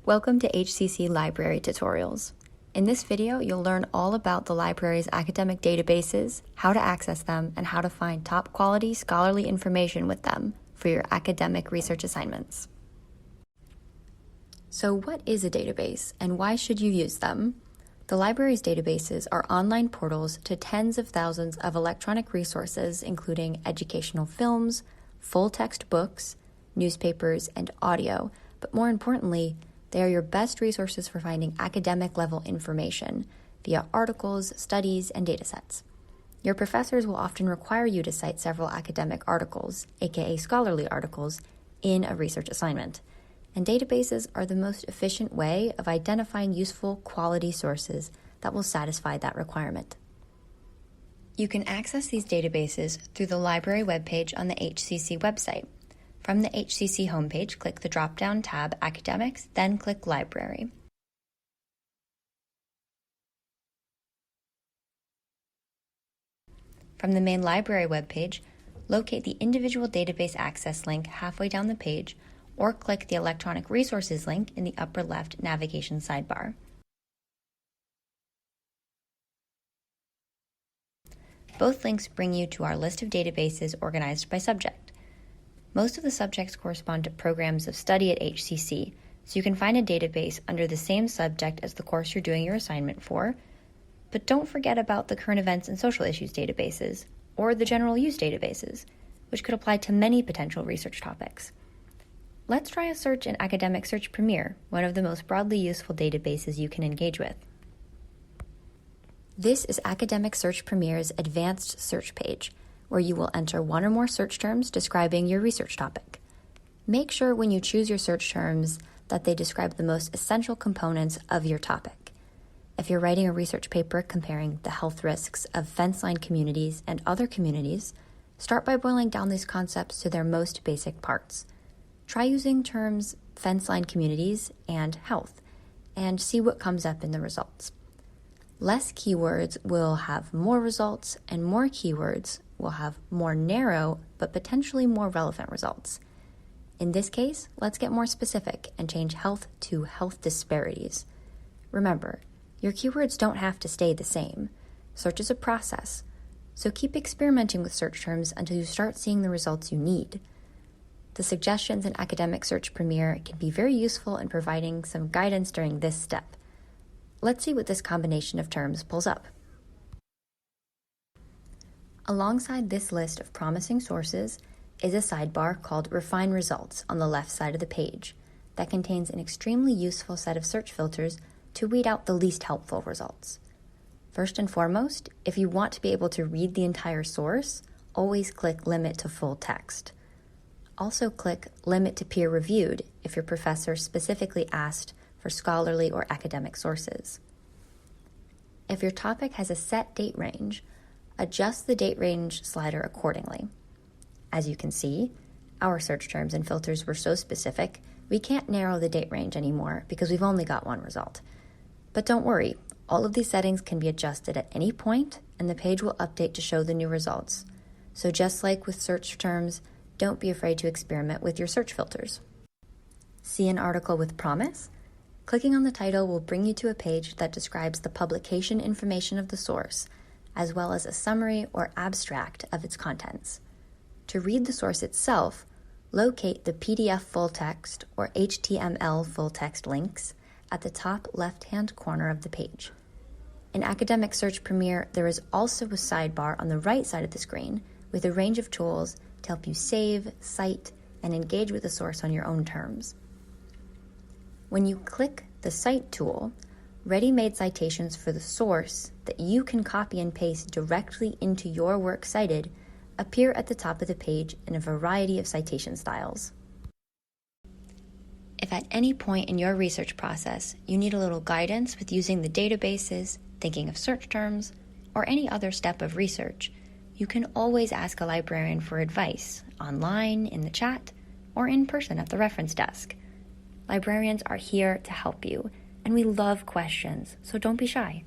Welcome to HCC Library Tutorials. In this video, you'll learn all about the library's academic databases, how to access them, and how to find top-quality scholarly information with them for your academic research assignments. So what is a database, and why should you use them? The library's databases are online portals to tens of thousands of electronic resources, including educational films, full-text books, newspapers, and audio, but more importantly, they are your best resources for finding academic-level information via articles, studies, and datasets. Your professors will often require you to cite several academic articles, aka scholarly articles, in a research assignment, and databases are the most efficient way of identifying useful, quality sources that will satisfy that requirement. You can access these databases through the library webpage on the HCC website. From the HCC homepage, click the drop-down tab Academics, then click Library. From the main library webpage, locate the individual database access link halfway down the page, or click the Electronic Resources link in the upper left navigation sidebar. Both links bring you to our list of databases organized by subject. Most of the subjects correspond to programs of study at HCC, so you can find a database under the same subject as the course you're doing your assignment for, but don't forget about the current events and social issues databases, or the general use databases, which could apply to many potential research topics. Let's try a search in Academic Search Premier, one of the most broadly useful databases you can engage with. This is Academic Search Premier's advanced search page, where you will enter one or more search terms describing your research topic. Make sure when you choose your search terms that they describe the most essential components of your topic. If you're writing a research paper comparing the health risks of fence-line communities and other communities, start by boiling down these concepts to their most basic parts. Try using terms fence-line communities and health, and see what comes up in the results. Less keywords will have more results, and more keywords will have more narrow but potentially more relevant results. In this case, let's get more specific and change health to health disparities. Remember, your keywords don't have to stay the same. Search is a process, so keep experimenting with search terms until you start seeing the results you need. The suggestions in Academic Search Premier can be very useful in providing some guidance during this step. Let's see what this combination of terms pulls up. Alongside this list of promising sources is a sidebar called Refine Results on the left side of the page that contains an extremely useful set of search filters to weed out the least helpful results. First and foremost, if you want to be able to read the entire source, always click Limit to Full Text. Also click Limit to Peer Reviewed if your professor specifically asked for scholarly or academic sources. If your topic has a set date range, adjust the date range slider accordingly. As you can see, our search terms and filters were so specific, we can't narrow the date range anymore because we've only got one result. But don't worry, all of these settings can be adjusted at any point, and the page will update to show the new results. So just like with search terms, don't be afraid to experiment with your search filters. See an article with promise? Clicking on the title will bring you to a page that describes the publication information of the source, as well as a summary or abstract of its contents. To read the source itself, locate the PDF full text or HTML full text links at the top left-hand corner of the page. In Academic Search Premier, there is also a sidebar on the right side of the screen with a range of tools to help you save, cite, and engage with the source on your own terms. When you click the Cite tool, ready-made citations for the source that you can copy and paste directly into your work cited appear at the top of the page in a variety of citation styles. If at any point in your research process you need a little guidance with using the databases, thinking of search terms, or any other step of research, you can always ask a librarian for advice online, in the chat, or in person at the reference desk. Librarians are here to help you, and we love questions, so don't be shy.